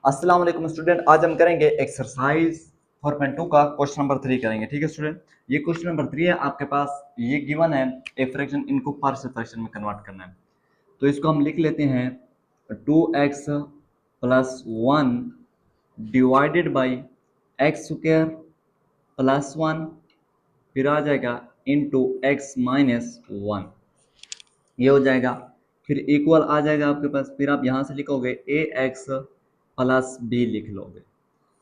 अस्सलाम वालेकुम स्टूडेंट, आज हम करेंगे एक्सरसाइज 4.2 का क्वेश्चन नंबर 3 करेंगे। ठीक है स्टूडेंट, ये क्वेश्चन नंबर 3 है आपके पास। ये गिवन है, ए फ्रैक्शन इनको पार्शियल फ्रैक्शन में कन्वर्ट करना है। तो इसको हम लिख लेते हैं 2x plus 1 divided by x square plus 1, फिर आ जाएगा इंटू एक्स माइनस 1, ये हो जाएगा। फिर इक्वल आ जाएगा आपके पास, फिर आप यहाँ से लिखोगे ए एक्स प्लस बी लिख लोगे।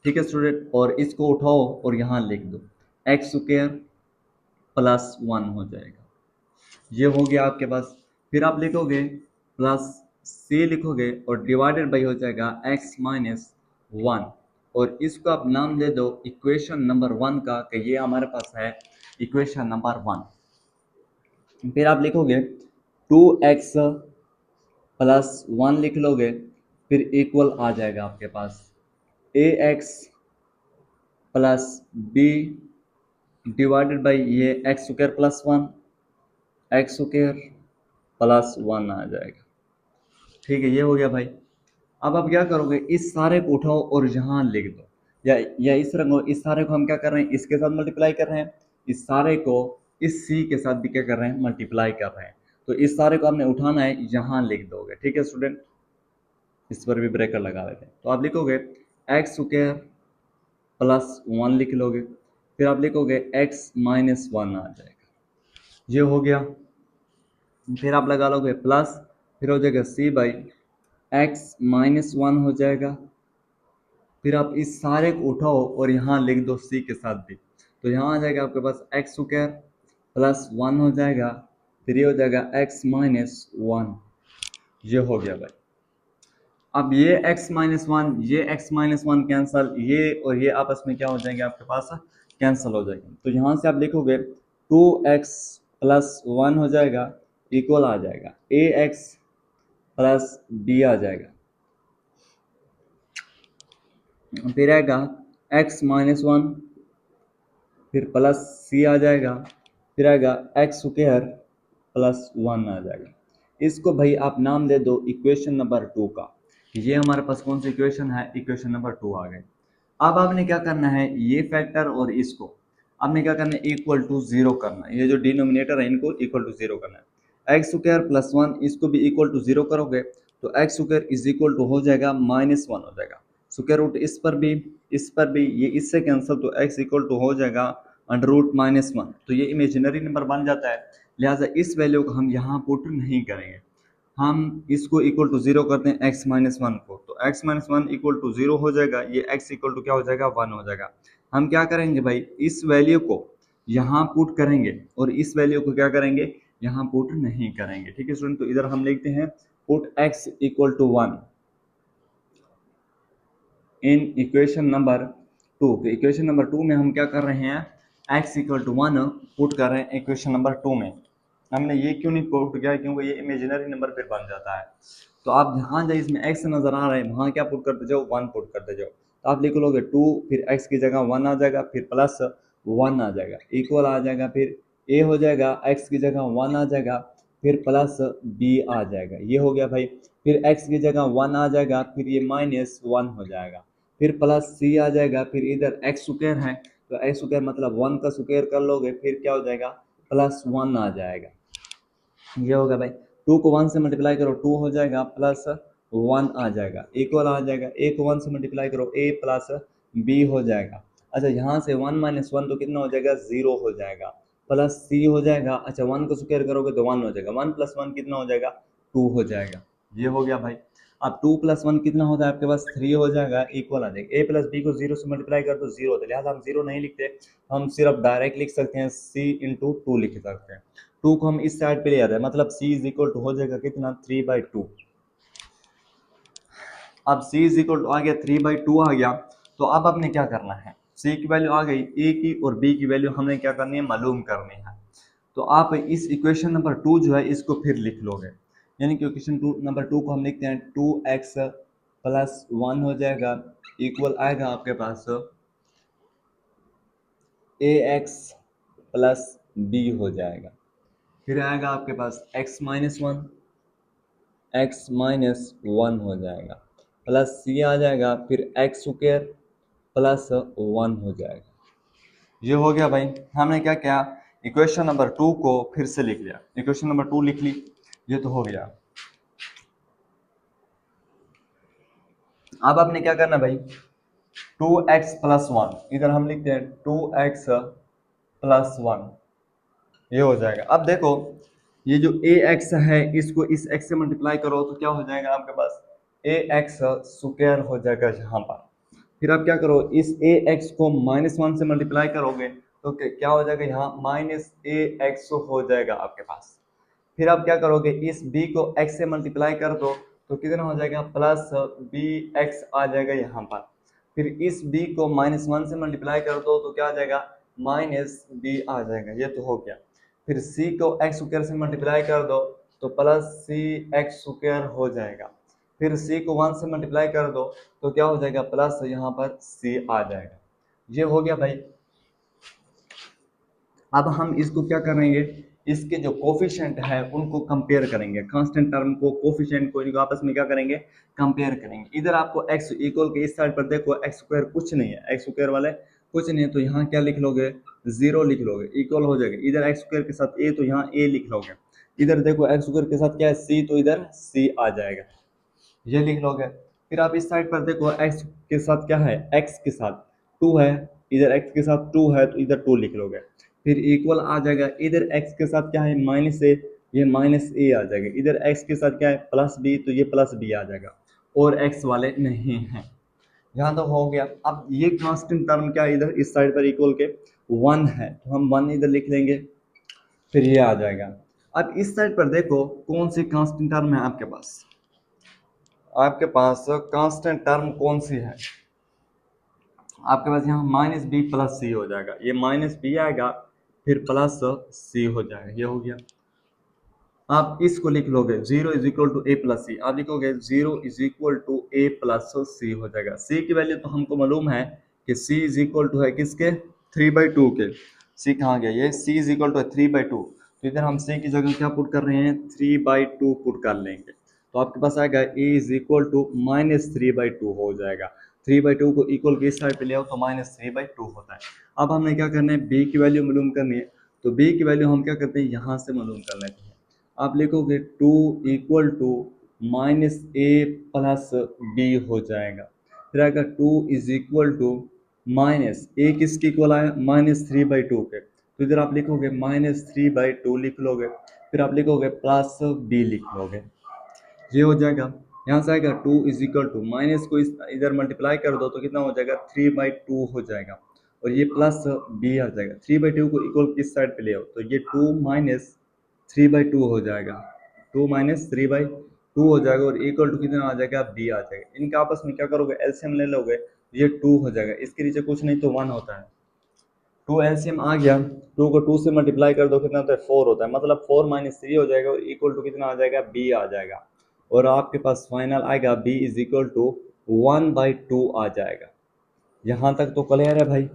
ठीक है स्टूडेंट, और इसको उठाओ और यहाँ लिख दो, एक्स स्क्वायर प्लस 1 हो जाएगा, ये हो गया आपके पास। फिर आप लिखोगे प्लस सी लिखोगे और डिवाइडेड बाई हो जाएगा एक्स माइनस 1, और इसको आप नाम दे दो इक्वेशन नंबर 1 का, कि ये हमारे पास है इक्वेशन नंबर 1। फिर आप लिखोगे 2x प्लस 1 लिख लोगे, फिर इक्वल आ जाएगा आपके पास a x plus b divided by ये x square plus 1, x square plus 1 आ जाएगा। ठीक है, ये हो गया भाई। अब आप क्या करोगे, इस सारे को उठाओ और यहाँ लिख दो, या इस रंग इस सारे को हम क्या कर रहे हैं, इसके साथ मल्टीप्लाई कर रहे हैं, इस सारे को इस सी के साथ भी क्या कर रहे हैं, मल्टीप्लाई कर रहे हैं। तो इस सारे को आपने उठाना है, यहाँ लिख दोगे। ठीक है स्टूडेंट, इस पर भी ब्रेकर लगा लेते हैं। तो आप लिखोगे एक्स स्क्वायर प्लस 1 लिख लोगे, फिर आप लिखोगे एक्स माइनस 1 आ जाएगा, ये हो गया। फिर आप लगा लोगे प्लस, फिर हो जाएगा सी बाई एक्स माइनस 1 हो जाएगा। फिर आप इस सारे को उठाओ और यहाँ लिख दो सी के साथ भी, तो यहाँ आ जाएगा आपके पास एक्स स्क्वायर प्लस 1 हो जाएगा, फिर ये हो जाएगा एक्स माइनस 1, ये हो गया भाई। अब ये x माइनस 1, ये x माइनस 1 कैंसल, ये और ये आपस में क्या हो जाएंगे आपके पास, कैंसिल हो जाएंगे। तो यहाँ से आप लिखोगे 2x प्लस 1 हो जाएगा, इक्वल आ जाएगा ax प्लस b आ जाएगा, फिर आएगा x माइनस 1, फिर प्लस c आ जाएगा, फिर आएगा एक्स स्क्वायर प्लस 1 आ जाएगा। इसको भाई आप नाम दे दो इक्वेशन नंबर 2 का। ये हमारे पास कौन सी इक्वेशन है, इक्वेशन नंबर 2 आ गई। अब आपने क्या करना है, ये फैक्टर और इसको आपने क्या करना है, इक्वल टू 0 करना है। ये जो डिनोमिनेटर है इनको इक्वल टू 0 करना है। एक्स स्क्वायर प्लस 1 इसको भी इक्वल टू 0 करोगे तो x square is equal to हो जाएगा माइनस 1 हो जाएगा। स्क्वायर रूट इस पर भी ये इससे कैंसिल, तो एक्स इक्वल टू हो जाएगा अंडर रूट माइनस 1, तो ये इमेजिनरी नंबर बन जाता है। लिहाजा इस वैल्यू को हम यहाँ पुट नहीं करेंगे, हम इसको इक्वल टू 0 करते हैं x माइनस 1 को, तो x माइनस 1 इक्वल टू 0 हो जाएगा, ये x इक्वल टू क्या हो जाएगा, 1 हो जाएगा। हम क्या करेंगे भाई, इस वैल्यू को यहाँ पुट करेंगे और इस वैल्यू को क्या करेंगे, यहाँ पुट नहीं करेंगे। ठीक है स्टूडेंट, तो इधर हम लिखते हैं put x equal to 1 in equation number 2। तो इक्वेशन नंबर 2 में हम क्या कर रहे हैं, x इक्वल टू 1 पुट कर रहे हैं इक्वेशन नंबर 2 में। हमने ये क्यों नहीं पुट किया, क्योंकि ये इमेजिनरी नंबर फिर बन जाता है। तो आप जहाँ जाए इसमें x नजर आ रहा है वहाँ क्या पुट करते जाओ, 1 पुट करते जाओ। तो आप लिख लोगे 2, फिर x की जगह 1 आ जाएगा, फिर प्लस 1 आ जाएगा, इक्वल आ जाएगा, फिर a हो जाएगा, x की जगह 1 आ जाएगा, फिर प्लस b आ जाएगा, ये हो गया भाई। फिर x की जगह 1 आ जाएगा, फिर ये माइनस 1 हो जाएगा, फिर प्लस सी आ जाएगा, फिर इधर एक्स स्क्वायर है तो एक्स स्क्वायर मतलब 1 का स्क्वायर कर लोगे, फिर क्या हो जाएगा, प्लस 1 आ जाएगा, ये होगा भाई। 2 को 1 से मल्टीप्लाई करो 2 हो जाएगा, प्लस 1 आ जाएगा, इक्वल आ जाएगा, a को 1 से मल्टीप्लाई करो a प्लस b हो जाएगा। अच्छा, यहाँ से 1 माइनस 1 तो कितना हो जाएगा, 0 हो जाएगा, प्लस c हो जाएगा। अच्छा, 1 को स्क्वायर करोगे तो 1 हो जाएगा, 1 प्लस 1 कितना हो जाएगा, 2 हो जाएगा, ये हो गया भाई। अब 2 प्लस 1 कितना होता है आपके पास, 3 हो जाएगा, इक्वल आ जाएगा। a प्लस बी को 0 से मल्टीप्लाई कर तो 0 होता है, लिहाजा हम 0 नहीं लिखते, हम सिर्फ डायरेक्ट लिख सकते हैं c इंटू 2 लिख सकते हैं। 2 को हम इस साइड पे ले आ रहे हैं, मतलब c इज इक्वल टू हो जाएगा कितना, 3/2। अब c इज इक्वल टू आ गया 3/2 आ गया। तो अब आपने क्या करना है, c की वैल्यू आ गई, a की और b की वैल्यू हमने क्या करनी है, मालूम करनी है। तो आप इस इक्वेशन नंबर 2 जो है इसको फिर लिख लोगे, यानी कि इक्वेशन नंबर 2 को हम लिखते हैं 2x प्लस 1 हो जाएगा, इक्वल आएगा आपके पास ax प्लस b हो जाएगा, फिर आएगा आपके पास x माइनस 1 हो जाएगा, प्लस सी आ जाएगा, फिर एक्स स्क्वायर प्लस 1 हो जाएगा। ये हो गया भाई। हमने क्या किया, इक्वेशन नंबर 2 को फिर से लिख लिया, इक्वेशन नंबर 2 लिख ली, ये तो हो गया। अब आपने क्या करना भाई, 2x प्लस 1, इधर हम लिखते हैं 2x प्लस 1, ये हो जाएगा। अब देखो ये जो ax है इसको इस x से मल्टीप्लाई करो तो क्या हो जाएगा आपके पास, ax स्क्वायर हो जाएगा यहाँ पर। फिर आप क्या करो, इस ax को -1 से मल्टीप्लाई करोगे तो क्या हो जाएगा, यहाँ -ax हो जाएगा आपके पास। फिर आप क्या करोगे, इस b को x से मल्टीप्लाई कर दो तो कितना हो जाएगा, प्लस bx आ जाएगा यहाँ पर। फिर इस b को -1 से मल्टीप्लाई कर दो तो क्या आ जाएगा, -b आ जाएगा, ये तो हो गया। फिर c को x स्क्वायर से मल्टीप्लाई कर दो तो प्लस सी एक्स स्क्वायर हो जाएगा। फिर c को 1 से मल्टीप्लाई कर दो तो क्या हो जाएगा, प्लस यहाँ पर c आ जाएगा। ये हो गया भाई। अब हम इसको क्या करेंगे, इसके जो कोफिशिएंट है उनको कंपेयर करेंगे, कांस्टेंट टर्म को कोफिशिएंट को इनको आपस में क्या करेंगे, कंपेयर करेंगे। इधर आपको x इक्वल के इस साइड पर देखो एक्स स्क्वायर कुछ नहीं है, एक्स स्क्वायर वाले कुछ नहीं है, तो यहाँ क्या लिख लोगे, 0 लिख लोगे, इक्वल हो जाएगा। इधर एक्स स्क्वायर के साथ a तो यहाँ a लिख लोगे, इधर देखो एक्स स्क्वायर के साथ क्या है c, तो इधर c आ जाएगा, ये लिख लोगे। फिर आप इस साइड पर देखो x के साथ क्या है, x के साथ 2 है, इधर x के साथ 2 है तो इधर 2 लिख लोगे। फिर इक्वल आ जाएगा, इधर x के साथ क्या है, माइनस ए, ये माइनस ए आ जाएगा। इधर x के साथ क्या है, प्लस बी, तो ये प्लस बी आ जाएगा, और x वाले नहीं हैं। यहाँ तो हो गया। अब ये कांस्टेंट टर्म क्या है, इधर इस साइड पर इक्वल के 1 है तो हम 1 इधर लिख लेंगे, फिर ये आ जाएगा। अब इस साइड पर देखो कौन सी कांस्टेंट टर्म है आपके पास, आपके पास कांस्टेंट टर्म कौन सी है, आपके पास यहाँ माइनस बी प्लस सी हो जाएगा, ये माइनस बी आएगा फिर प्लस सी हो जाएगा, ये हो गया। आप इसको लिख लोगे 0 is equal to a plus c, आप लिखोगे 0 is equal to a plus c हो जाएगा। सी की वैल्यू तो हमको मालूम है कि सी इज इक्वल टू है किसके, 3/2 के। सी कहाँ गया, ये सी इज इक्वल टू 3/2, तो इधर हम सी की जगह क्या पुट कर रहे हैं, 3/2 पुट कर लेंगे, तो आपके पास आएगा ए इज इक्वल टू -3/2 हो जाएगा। 3/2 को इक्वल के इस साइड पे ले आओ तो -3/2 होता है। अब हमें क्या करना है, बी की वैल्यू मालूम करनी है, तो बी की वैल्यू हम क्या करते हैं, यहाँ से मालूम कर लेते हैं। आप लिखोगे 2 equal to -a plus b हो जाएगा। फिर आएगा 2 is equal to minus a किसके इक्वल आया, -3/2 के, तो इधर आप लिखोगे -3/2 लिख लोगे। फिर आप लिखोगे प्लस b लिख लोगे, ये हो जाएगा। यहाँ से आएगा 2 इज इक्वल टू, माइनस को इधर मल्टीप्लाई कर दो तो कितना हो जाएगा, 3/2 हो जाएगा, और ये प्लस b आ जाएगा। 3/2 को इक्वल किस साइड पे ले आओ तो ये 2 माइनस 3/2 हो जाएगा, 2 माइनस 3/2 हो जाएगा, और इक्वल टू कितना आ जाएगा, b आ जाएगा। इनका आपस में क्या करोगे, एलसीएम ले लोगे, ये 2 हो जाएगा, इसके नीचे कुछ नहीं तो 1 होता है। 2 एलसीएम आ गया, 2 को 2 से मल्टीप्लाई कर दो कितना होता है, 4 होता है, मतलब 4 माइनस 3 हो जाएगा, और इक्वल टू कितना आ जाएगा, b आ जाएगा, और आपके पास फाइनल आएगा b इज इक्वल टू 1/2 आ जाएगा। यहाँ तक तो क्लियर है भाई।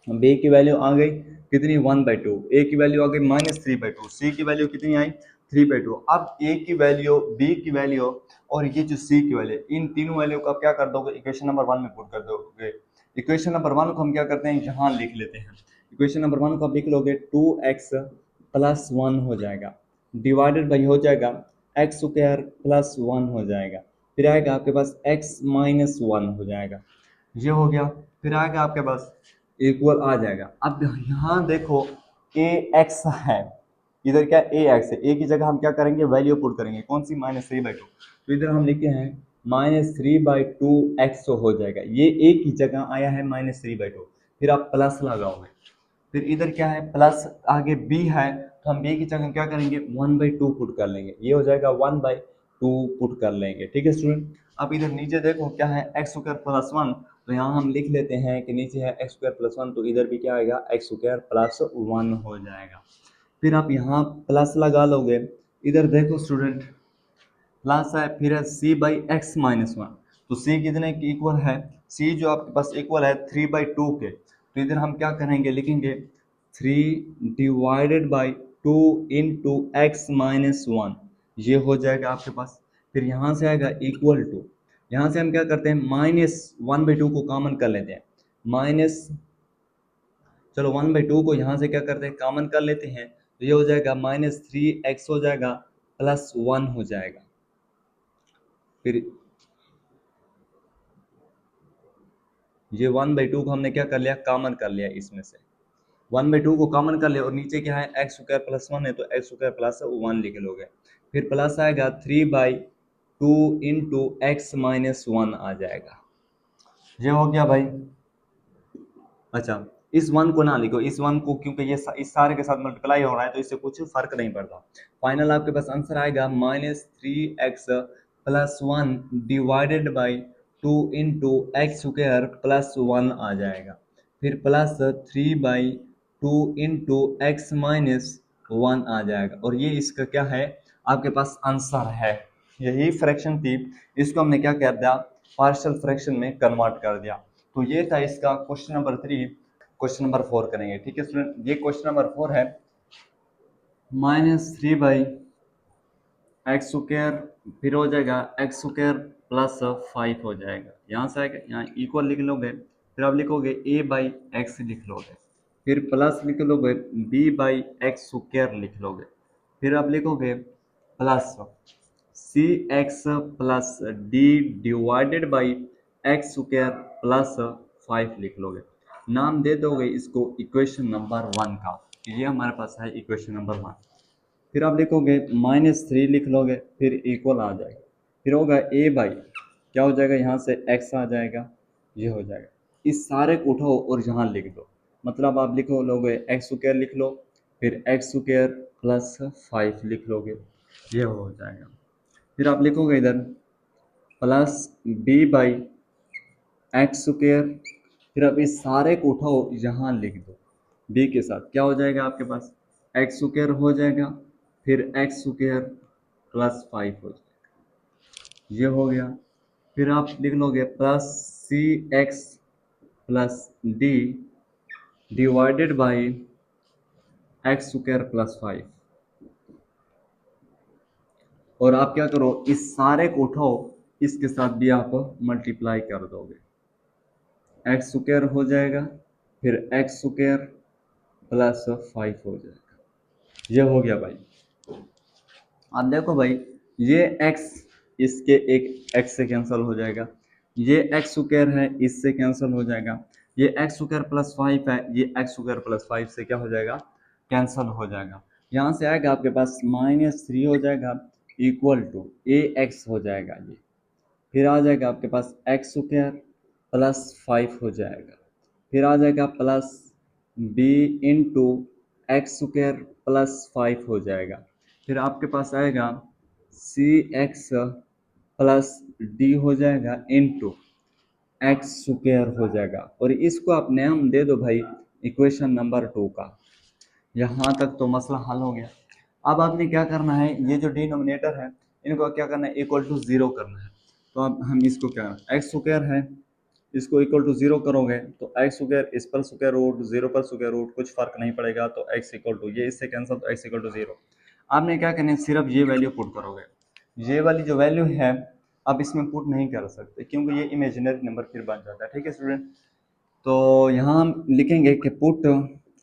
b की वैल्यू आ गई कितनी, 1/2, a की वैल्यू आ गई -3/2, c की वैल्यू कितनी आई, 3/2। अब a की वैल्यू, b की वैल्यू और ये जो c की वैल्यू, इन तीनों वैल्यू को आप क्या कर दोगे, इक्वेशन नंबर 1 में पुट कर दोगे। इक्वेशन नंबर 1 को हम क्या करते हैं, यहाँ लिख लेते हैं। इक्वेशन नंबर 1 को आप लिख लोगे 2x प्लस 1 हो जाएगा, डिवाइडेड बाई हो जाएगा एक्स स्क्वायर प्लस 1 हो जाएगा, फिर आएगा आपके पास x माइनस 1 हो जाएगा, ये हो गया। फिर आएगा आपके पास इक्वल आ जाएगा। अब यहाँ देखो ए एक्स है, इधर क्या ए एक्स है, ए की जगह हम क्या करेंगे, वैल्यू पुट करेंगे, कौन सी, -3/2, तो इधर हम लिखे हैं -3/2 एक्स हो जाएगा, ये ए की जगह आया है -3/2, फिर आप प्लस लगाओगे। फिर इधर क्या है, प्लस आगे b है तो हम b की जगह क्या करेंगे, 1/2 पुट कर लेंगे, ये हो जाएगा 1/2 पुट कर लेंगे, ठीक है स्टूडेंट। अब इधर नीचे देखो क्या है, एक्स स्क्वायर प्लस 1, तो यहाँ हम लिख लेते हैं कि नीचे है एक्स स्क्वायर प्लस 1, तो इधर भी क्या आएगा, एक्स स्क्वायर प्लस 1 हो जाएगा। फिर आप यहाँ प्लस लगा लोगे, इधर देखो स्टूडेंट प्लस है, फिर है c/x-1, तो c कितने की इक्वल है, c जो आपके पास इक्वल है 3/2 के, तो इधर हम क्या करेंगे, लिखेंगे 3 डिवाइडेड बाई 2 इंटू x-1, ये हो जाएगा आपके पास। फिर यहाँ से आएगा इक्वल टू, यहाँ से हम क्या करते हैं, -1/2 को कॉमन कर लेते हैं, माइनस, चलो 1/2 को यहाँ से क्या करते हैं, कॉमन कर लेते हैं, तो ये हो जाएगा -3x हो जाएगा +1 हो जाएगा। फिर ये 1/2 को हमने क्या कर लिया, कॉमन कर लिया, इसमें से 1/2 को कॉमन कर लिया, और नीचे क्या है, x² + 1 है तो x² + 1 लिख लोगे। फिर प्लस आएगा 3/2 इंटू x-1 आ जाएगा। ये हो गया भाई। अच्छा, इस 1 को ना लिखो, इस 1 को, क्योंकि ये इस सारे के साथ मल्टीप्लाई हो रहा है तो इससे कुछ फर्क नहीं पड़ता। फाइनल आपके पास आंसर आएगा -3x+1 divided by 2 into x² + 1 आ जाएगा। फिर +3/2 इंटू x-1 आ जाएगा, और ये इसका क्या है, आपके पास आंसर है। यही फ्रैक्शन थी, इसको हमने क्या कर दिया, पार्शियल फ्रैक्शन में कन्वर्ट कर दिया। तो ये था इसका क्वेश्चन नंबर 3। क्वेश्चन नंबर 4 करेंगे, ठीक है स्टूडेंट। ये क्वेश्चन नंबर 4 है, -3/x², फिर हो जाएगा x² + 5 हो जाएगा। यहाँ से आएगा, यहाँ इक्वल लिख लोगे, फिर आप लिखोगे a/x लिख लोगे, फिर प्लस लिख लोगे b/x² लिख लोगे, फिर आप लिखोगे plus cx+d divided by x² + 5 लिख लोगे। नाम दे दोगे इसको इक्वेशन नंबर 1 का। ये हमारे पास है इक्वेशन नंबर 1। फिर आप लिखोगे -3 लिख लोगे, फिर इक्वल आ जाएगा, फिर होगा a/, क्या हो जाएगा, यहाँ से x आ जाएगा, ये हो जाएगा। इस सारे को उठाओ और यहाँ लिख दो, मतलब आप लिखो लोगे x² लिख लो, फिर x² + 5 लिख लोगे, ये हो जाएगा। फिर आप लिखोगे इधर प्लस b/x², फिर अब इस सारे को उठाओ यहाँ लिख दो, b के साथ क्या हो जाएगा आपके पास, x² हो जाएगा, फिर x² + 5 हो जाएगा, ये हो गया। फिर आप लिख लोगे plus cx+d divided by x² + 5, और आप क्या करो, इस सारे को उठाओ, इसके साथ भी आप मल्टीप्लाई कर दोगे, x² हो जाएगा, फिर x² + 5 हो जाएगा, ये हो गया भाई। अब देखो भाई, ये x इसके एक x से कैंसिल हो जाएगा, ये x² है इससे कैंसिल हो जाएगा, ये x² + 5 है, ये x² + 5 से क्या हो जाएगा, कैंसिल हो जाएगा। यहाँ से आएगा आपके पास -3 हो जाएगा इक्वल टू ax हो जाएगा ये, फिर आ जाएगा आपके पास x² + 5 हो जाएगा, फिर आ जाएगा प्लस b इंटू x² + 5 हो जाएगा, फिर आपके पास आएगा cx+d हो जाएगा इंटू x² हो जाएगा, और इसको आप नाम दे दो भाई इक्वेशन नंबर 2 का। यहाँ तक तो मसला हल हो गया। अब आपने क्या करना है, ये जो डिनोमिनेटर है इनको क्या करना है, इक्वल टू 0 करना है। तो अब हम इसको क्या, x² है, इसको इक्वल टू 0 करोगे तो x² इस पर स्क्वायर रूट, 0 पर स्क्वायर रूट, कुछ फर्क नहीं पड़ेगा, तो x इक्वल टू, ये इससे कैंसिल, तो x इक्वल टू 0। आपने क्या करना है, सिर्फ ये वैल्यू पुट करोगे, ये वाली जो वैल्यू है आप इसमें पुट नहीं कर सकते क्योंकि ये इमेजिनरी नंबर फिर बन जाता है, ठीक है स्टूडेंट। तो यहाँ हम लिखेंगे कि पुट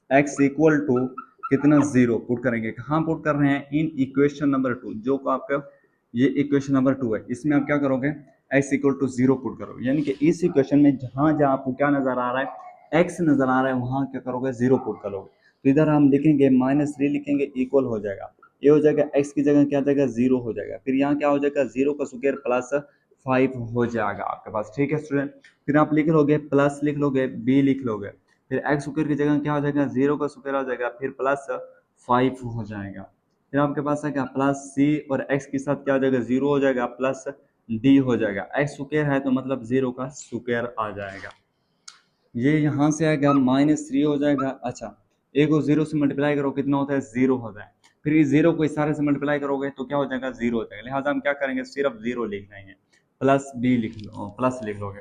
x इक्वल टू कितना, 0 पुट करेंगे। कहाँ पुट कर रहे हैं, इन इक्वेशन नंबर 2, जो को आपका ये इक्वेशन नंबर 2 है, इसमें आप क्या करोगे, x इक्वल टू 0 पुट करोगे, यानी कि इस इक्वेशन में जहाँ जहाँ आपको क्या नजर आ रहा है, x नजर आ रहा है, वहाँ क्या करोगे, 0 पुट करोगे। तो इधर हम लिखेंगे -3 लिखेंगे, इक्वल हो जाएगा, ये हो जाएगा x की जगह क्या आ जाएगा, 0 हो जाएगा, फिर यहाँ क्या हो जाएगा, 0 का स्क्वायर प्लस 5 हो जाएगा आपके पास, ठीक है स्टूडेंट। फिर आप लिख लोगे प्लस लिख लोगे, b लिख लोगे, फिर x स्क्वायर की जगह क्या हो जाएगा, 0 का स्क्वायर आ जाएगा, फिर प्लस 5 हो जाएगा, फिर आपके पास है क्या, प्लस c, और x के साथ क्या हो जाएगा, 0 हो जाएगा, प्लस d हो जाएगा, x स्क्वायर है तो मतलब 0 का स्क्वायर आ जाएगा। ये यहाँ से आएगा -3 हो जाएगा। अच्छा, ए को 0 से मल्टीप्लाई करो कितना होता है, 0 होता है, फिर इस 0 को इस सारे से मल्टीप्लाई करोगे तो क्या हो जाएगा, 0 हो जाएगा, लिहाजा हम क्या करेंगे, सिर्फ 0 लिख देंगे, प्लस b लिख लो, प्लस लिख लोगे,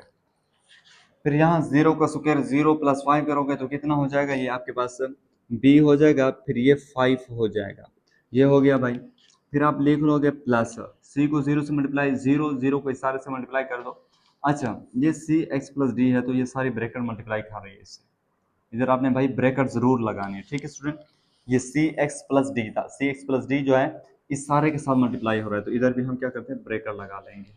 फिर यहाँ 0 का स्क्वायर, 0 + 5 करोगे तो कितना हो जाएगा, ये आपके पास b हो जाएगा, फिर ये 5 हो जाएगा, ये हो गया भाई। फिर आप लिख लोगे प्लस सी को जीरो से मल्टीप्लाई, जीरो जीरो को इस सारे से मल्टीप्लाई कर दो। अच्छा ये सी एक्स प्लस डी है तो ये सारी ब्रैकेट मल्टीप्लाई कर रही है इससे, इधर आपने भाई ब्रैकेट जरूर लगानी है, ठीक है स्टूडेंट। ये सी एक्स प्लस डी था, सी एक्स प्लस डी जो है इस सारे के साथ मल्टीप्लाई हो रहा है, तो इधर भी हम क्या करते हैं ब्रैकेट लगा लेंगे।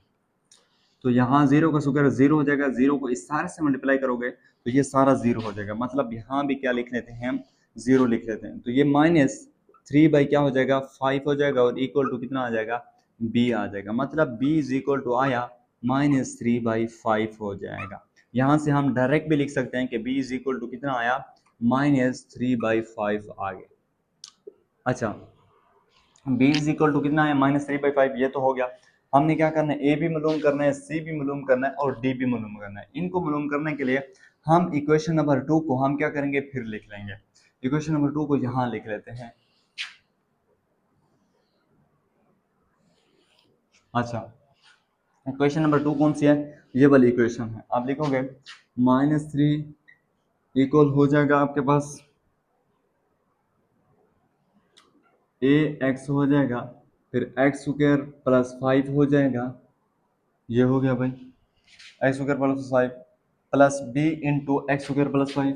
तो यहाँ जीरो का स्क्वायर जीरो हो जाएगा, जीरो को इस सारे से मल्टीप्लाई करोगे तो ये सारा जीरो हो जाएगा, मतलब यहाँ भी क्या लिख लेते हैं हम जीरो लिख लेते हैं। तो ये माइनस थ्री बाई क्या हो जाएगा 5 हो जाएगा और इक्वल टू कितना आ जाएगा बी आ जाएगा, मतलब बी इज इक्वल टू आया -3/5 हो जाएगा। यहाँ से हम डायरेक्ट भी लिख सकते हैं कि b इज इक्वल टू कितना आया -3/5 आ गया। अच्छा b इज इक्वल टू कितना आया -3/5, ये तो हो गया। हमने क्या करना है, a भी मालूम करना है, c भी मालूम करना है और d भी मालूम करना है। इनको मालूम करने के लिए हम इक्वेशन नंबर 2 को हम क्या करेंगे फिर लिख लेंगे। इक्वेशन नंबर 2 को यहाँ लिख लेते हैं। अच्छा इक्वेशन नंबर 2 कौन सी है, ये वाली इक्वेशन है। आप लिखोगे -3 इक्वल हो जाएगा आपके पास ए एक्स हो जाएगा, फिर एक्स स्क्वायर प्लस 5 हो जाएगा, ये हो गया भाई x square plus 5 plus b into x square plus 5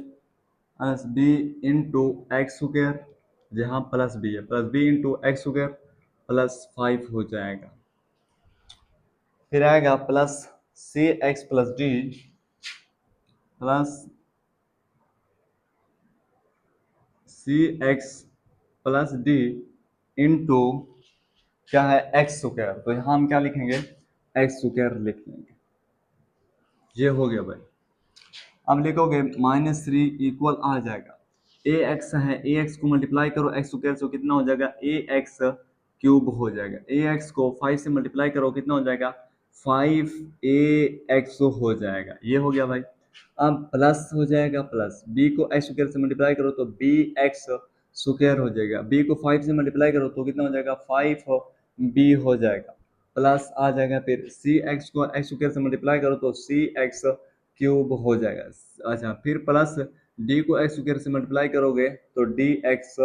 plus b into x square, जहाँ प्लस बी है plus b into x square plus 5 हो जाएगा। फिर आएगा plus c x plus d plus c x plus d into क्या है x square, तो यहाँ हम क्या लिखेंगे एक्स स्क्वायर लिख लेंगे, ये हो गया भाई। अब लिखोगे -3 इक्वल आ जाएगा ए एक्स है, ए एक्स को मल्टीप्लाई करो एक्स स्क्वायर से कितना हो जाएगा ए एक्स क्यूब हो जाएगा, ए एक्स को 5 से मल्टीप्लाई करो कितना हो जाएगा 5 ए एक्स हो जाएगा, ये हो गया भाई। अब प्लस हो जाएगा प्लस बी को एक्स स्क्वायर से मल्टीप्लाई करो तो बी एक्स स्क्वायर हो जाएगा, बी को 5 से मल्टीप्लाई करो तो कितना हो जाएगा 5 बी हो जाएगा, प्लस आ जाएगा फिर सी एक्स को एक्स स्क्वायर से मल्टीप्लाई करो तो सी एक्स क्यूब हो जाएगा। अच्छा फिर प्लस डी को एक्स स्क्वायर से मल्टीप्लाई करोगे तो डी एक्स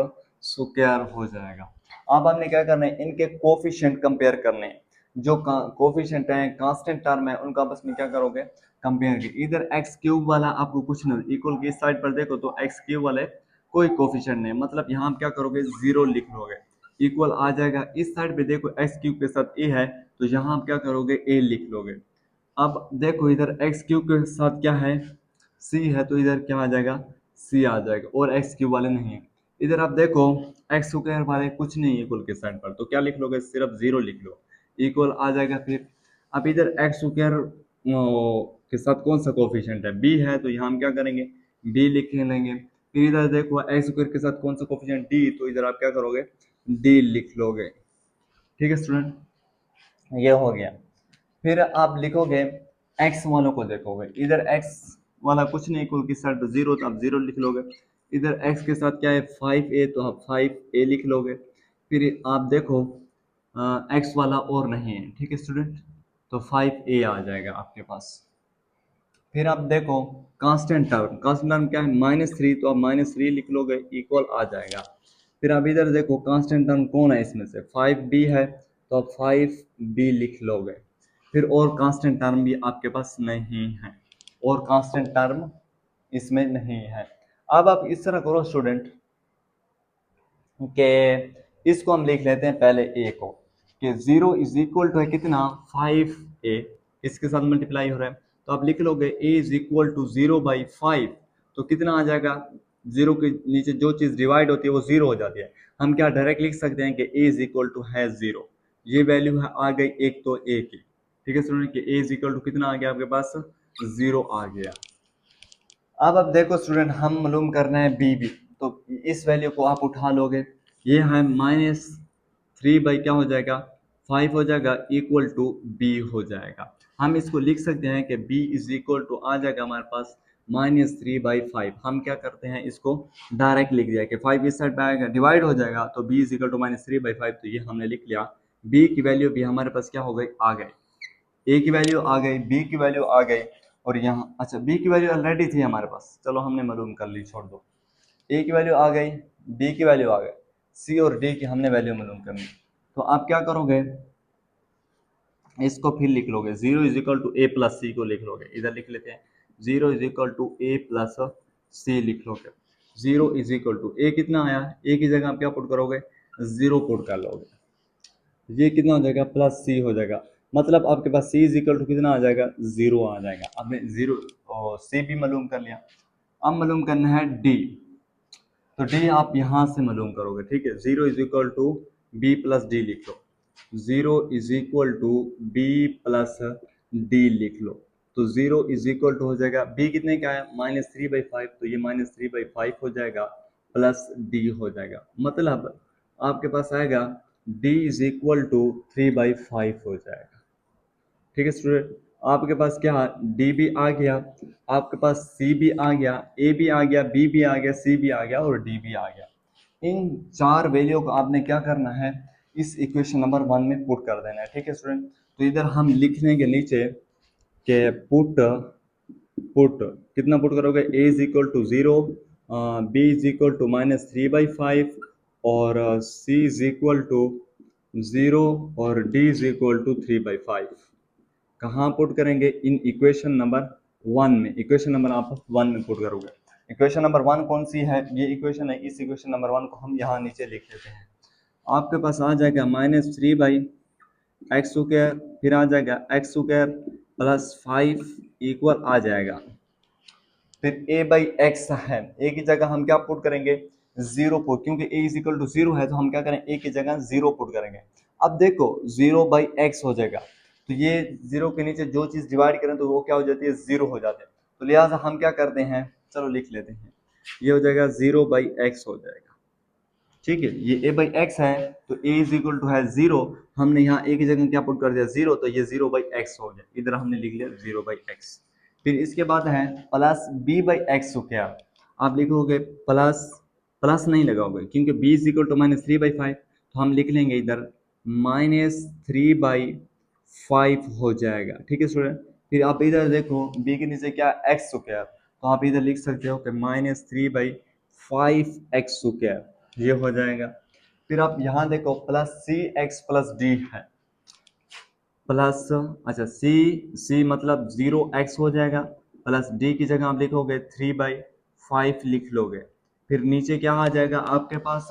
स्क्वायर हो जाएगा। अब हमने क्या करना है इनके कोफिशिएंट कंपेयर करने हैं, जो कोफिशिएंट है कांस्टेंट टर्म है उनका आपस में क्या करोगे कंपेयर के। इधर एक्स क्यूब वाला आपको कुछ नहीं, इक्वल की इस साइड पर देखो तो एक्स क्यूब वाले कोई कोफिशिएंट नहीं, मतलब यहाँ आप क्या करोगे जीरो लिख लोगे, इक्वल आ जाएगा। इस साइड पे देखो एक्स क्यूब के साथ ए है तो यहाँ आप क्या करोगे ए लिख लोगे। अब देखो इधर एक्स क्यूब के साथ क्या है सी है तो इधर क्या आ जाएगा सी आ जाएगा और एक्स क्यूब वाले नहीं है। इधर आप देखो एक्स स्क्वायर वाले कुछ नहीं है इक्वल के साइड पर तो क्या लिख लोगे सिर्फ जीरो लिख लो, इक्वल आ जाएगा। फिर अब इधर एक्स स्क्वायर के साथ कौन सा कोफिशिएंट है बी है तो यहाँ हम क्या करेंगे बी लिख लेंगे। फिर इधर देखो एक्स स्क्वायर के साथ कौन सा कोफिशिएंट डी, तो इधर आप क्या करोगे डी लिख लोगे, ठीक है स्टूडेंट ये हो गया। फिर आप लिखोगे एक्स वालों को देखोगे, इधर एक्स वाला कुछ नहीं इक्वल की साइड जीरो तो आप जीरो लिख लोगे। इधर एक्स के साथ क्या है 5a तो आप 5a लिख लोगे। फिर आप देखो एक्स वाला और नहीं है, ठीक है स्टूडेंट तो 5a आ जाएगा आपके पास। फिर आप देखो कांस्टेंट टर्म क्या है -3 तो आप -3 लिख लोगे, इक्वल आ जाएगा। फिर आप इधर देखो कांस्टेंट टर्म कौन है इसमें से 5b है तो आप 5b लिख लोगे। फिर और कांस्टेंट टर्म भी आपके पास नहीं है, और कांस्टेंट टर्म इसमें नहीं है। अब आप इस तरह करो स्टूडेंट कि इसको हम लिख लेते हैं पहले a को कि 0 इज इक्वल टू है कितना 5a, इसके साथ मल्टीप्लाई हो रहा है तो आप लिख लोगे a इज इक्वल टू 0/5 तो कितना आ जाएगा, जीरो के नीचे जो चीज़ डिवाइड होती है वो जीरो हो जाती है। हम क्या डायरेक्ट लिख सकते हैं कि a इज इक्वल टू है 0, ये वैल्यू है आ गई एक तो a की, ठीक है स्टूडेंट कि a इज इक्वल टू कितना आ गया आपके पास 0 आ गया। अब देखो स्टूडेंट हम मालूम करना है बी भी, तो इस वैल्यू को आप उठा लोगे, ये है -3 क्या हो जाएगा 5 हो जाएगा इक्वल टू बी हो जाएगा। हम इसको लिख सकते हैं कि b इज इक्वल टू आ जाएगा हमारे पास -3/5। हम क्या करते हैं इसको डायरेक्ट लिख दिया कि 5 इस साइड पे आएगा डिवाइड हो जाएगा तो b इज इक्वल टू -3/5, तो ये हमने लिख लिया। b की वैल्यू भी हमारे पास क्या हो गई आ गई, ए की वैल्यू आ गई, बी की वैल्यू आ गई और यहाँ अच्छा बी की वैल्यू ऑलरेडी थी हमारे पास, चलो हमने मालूम कर ली छोड़ दो। ए की वैल्यू आ गई, बी की वैल्यू आ गई, सी और डी की हमने वैल्यू मालूम करनी। तो आप क्या करोगे, इसको फिर लिख लोगे, 0 is equal to a plus c को लिख लोगे, इधर लिख लेते हैं 0 is equal to a plus c लिख लोगे। 0 इज इक्वल टू ए कितना आया, ए की जगह आप क्या पुट करोगे, 0 पुट कर लोगे, ये कितना हो जाएगा, प्लस सी हो जाएगा। मतलब आपके पास सी इज इक्वल टू कितना आ जाएगा, 0 आ जाएगा। आपने 0 और सी भी मालूम कर लिया। अब मालूम करना है डी, तो डी आप यहाँ से मालूम करोगे, ठीक है। 0 is equal to b plus d लिख लो, 0 is equal to b plus d लिख लो। तो 0 इज इक्वल टू हो जाएगा, बी कितने का है, -3/5, तो ये -3/5 हो जाएगा, प्लस डी हो जाएगा। मतलब आपके पास आएगा d इज इक्वल टू 3/5 हो जाएगा, ठीक है स्टूडेंट। आपके पास क्या, d भी आ गया, आपके पास c भी आ गया, a भी आ गया, b भी आ गया, c भी आ गया और d भी आ गया। इन चार वैल्यू को आपने क्या करना है, इस इक्वेशन नंबर 1 में पुट कर देना है, ठीक है स्टूडेंट। तो इधर हम लिख लेंगे नीचे के पुट कितना पुट करोगे, a is equal to 0, b is equal to -3/5 और c इज इक्वल टू 0 और d इज इक्वल टू 3/5। कहाँ पुट करेंगे, इन इक्वेशन नंबर 1 में। इक्वेशन नंबर आप 1 में पुट करोगे। इक्वेशन नंबर 1 कौन सी है, ये इक्वेशन है। इस इक्वेशन नंबर 1 को हम यहाँ नीचे लिख लेते हैं। आपके पास आ जाएगा -3/x², फिर आ जाएगा x² प्लस 5 इक्वल आ जाएगा, फिर a/x है, a की जगह हम क्या पुट करेंगे, 0 पुट, क्योंकि a इज इक्वल टू 0 है तो हम क्या करें, a की जगह 0 पुट करेंगे। अब देखो 0/x हो जाएगा, तो ये 0 के नीचे जो चीज डिवाइड करें तो वो क्या हो जाती है, 0 हो जाते हैं। तो लिहाजा हम क्या करते हैं, चलो लिख लेते हैं, ये हो जाएगा 0/x हो जाएगा, ठीक है। ये a/x है, तो a इज इक्वल टू है 0, हमने यहाँ a की जगह क्या पुट कर दिया, 0, तो ये 0/x हो गया, इधर हमने लिख लिया 0/x। फिर इसके बाद है प्लस b/x², आप लिखोगे प्लस, प्लस नहीं लगाओगे क्योंकि b इज इक्वल टू -3/5, तो हम लिख लेंगे इधर -3/5 हो जाएगा, ठीक है स्टूडेंट। फिर आप इधर देखो b के नीचे क्या, x², तो आप इधर लिख सकते हो कि -3/5x², ये हो जाएगा। फिर आप यहाँ देखो प्लस cx प्लस d है, प्लस, अच्छा c मतलब 0x हो जाएगा, प्लस d की जगह आप लिखोगे 3/5 लिख लोगे। फिर नीचे क्या आ जाएगा आपके पास,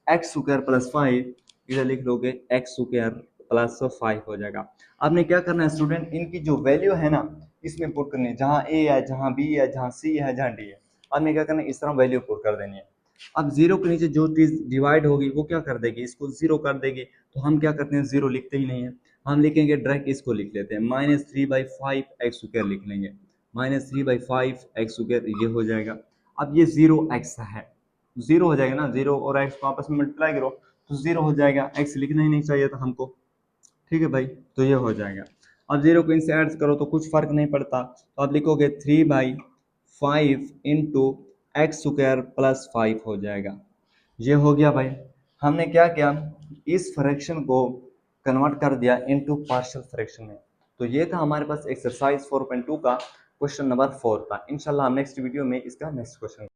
x² प्लस 5, इधर लिख लोगे x² प्लस 5 हो जाएगा। आपने क्या करना है स्टूडेंट, इनकी जो वैल्यू है ना इसमें पुट करनी है, जहाँ a है, जहाँ b है, जहाँ c है, जहाँ d है, आपने क्या करना है, इस तरह वैल्यू पुट कर देनी है। अब 0 के नीचे जो चीज डिवाइड होगी वो क्या कर देगी, इसको 0 कर देगी, तो हम क्या करते हैं, 0 लिखते ही नहीं है, हम लिखेंगे डायरेक्ट इसको लिख लेते हैं, -3/5x² लिख लेंगे, -3/5x², ये हो जाएगा। अब ये 0x है, 0 हो जाएगा ना, 0 और x को आपस में मल्टीप्लाई करो तो 0 हो जाएगा, x लिखना ही नहीं चाहिए था हमको, ठीक है भाई, तो ये हो जाएगा। अब 0 को इनसे ऐड करो तो कुछ फर्क नहीं पड़ता, तो आप लिखोगे 3/5 इंटू x² प्लस 5 हो जाएगा, ये हो गया भाई। हमने क्या किया, इस फ्रैक्शन को कन्वर्ट कर दिया इनटू पार्शियल फ्रैक्शन में। तो ये था हमारे पास एक्सरसाइज 4.2 का क्वेश्चन नंबर 4 था। इंशाल्लाह हम नेक्स्ट वीडियो में इसका नेक्स्ट क्वेश्चन